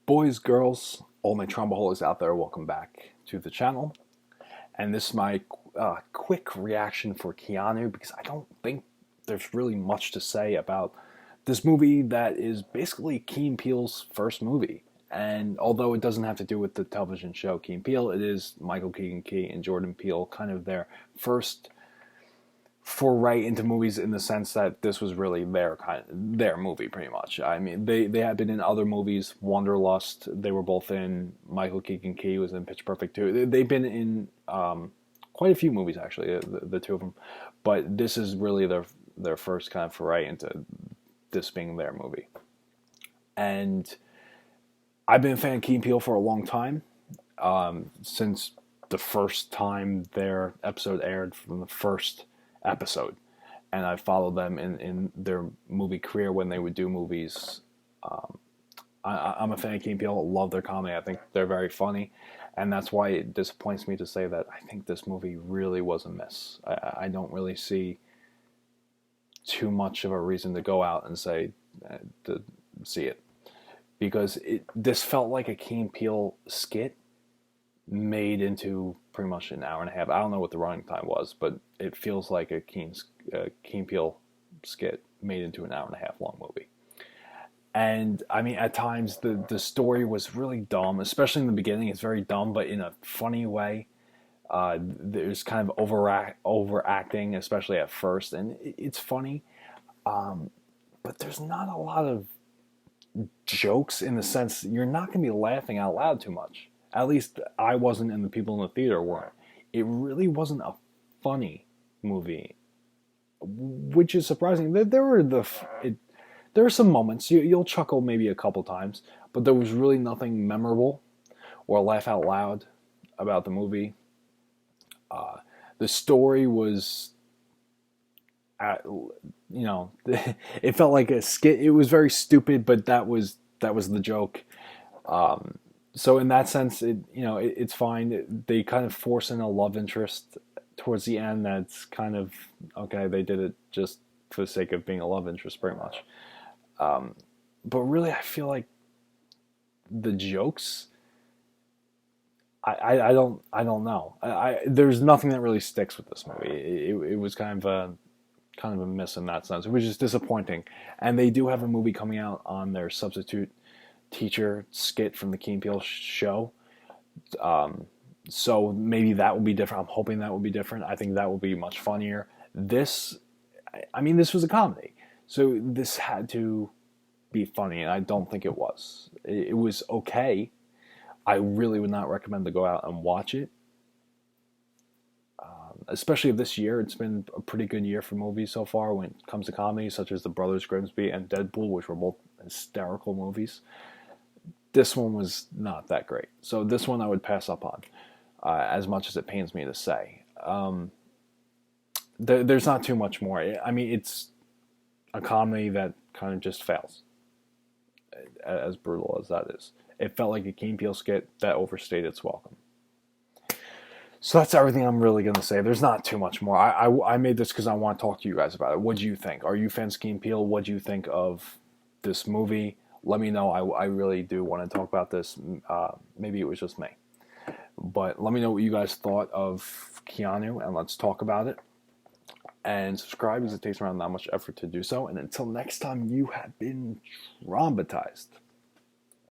Boys, girls, all my trombaholics out there, welcome back to the channel. And this is my quick reaction for Keanu because I don't think there's really much to say about this movie that is basically Key and Peele's first movie. And although it doesn't have to do with the television show Key and Peele, it is Michael Keegan Key and Jordan Peele kind of their first foray into movies in the sense that this was really their movie pretty much. I mean, they had been in other movies, Wanderlust. They were both in. Michael Keegan Key was in Pitch Perfect 2. They've been in quite a few movies actually, the two of them. But this is really their first kind of foray into this being their movie. And I've been a fan of Key and Peele for a long time, since the first time their episode aired, from the first episode, and I followed them in their movie career when they would do movies. I'm a fan of Key and Peele. Love their comedy. I think they're very funny, and that's why it disappoints me to say that I think this movie really was a miss. I don't really see too much of a reason to go out and say to see it, because this felt like a Key and Peele skit made into pretty much an hour and a half. I don't know what the running time was, but it feels like a Key and Peele skit made into an hour and a half long movie. And I mean, at times the story was really dumb, especially in the beginning. It's very dumb, but in a funny way. There's kind of overacting, especially at first, and it's funny. But there's not a lot of jokes in the sense you're not going to be laughing out loud too much. At least I wasn't, and the people in the theater weren't. It really wasn't a funny movie, which is surprising. There were some moments you'll chuckle maybe a couple times, but there was really nothing memorable or laugh out loud about the movie. The story was, it felt like a skit. It was very stupid, but that was the joke. So in that sense, it's fine. They kind of force in a love interest towards the end. That's kind of okay. They did it just for the sake of being a love interest, pretty much. But really, I feel like the jokes. I don't know. There's nothing that really sticks with this movie. It was kind of a miss in that sense, which is disappointing. And they do have a movie coming out on their substitute teacher skit from the Key and Peele show. So maybe that will be different. I'm hoping that will be different. I think that will be much funnier. This was a comedy, so this had to be funny, and I don't think it was. It was okay. I really would not recommend to go out and watch it. Especially this year, it's been a pretty good year for movies so far when it comes to comedy, such as The Brothers Grimsby and Deadpool, which were both hysterical movies. This one was not that great. So this one I would pass up on, as much as it pains me to say. There's not too much more. I mean, it's a comedy that kind of just fails, as brutal as that is. It felt like a Key and Peele skit that overstayed its welcome. So that's everything I'm really going to say. There's not too much more. I made this because I want to talk to you guys about it. What do you think? Are you fans of Key and Peele? What do you think of this movie? Let me know. I really do want to talk about this. Maybe it was just me. But let me know what you guys thought of Keanu, and let's talk about it. And subscribe, because it takes around that much effort to do so. And until next time, you have been traumatized.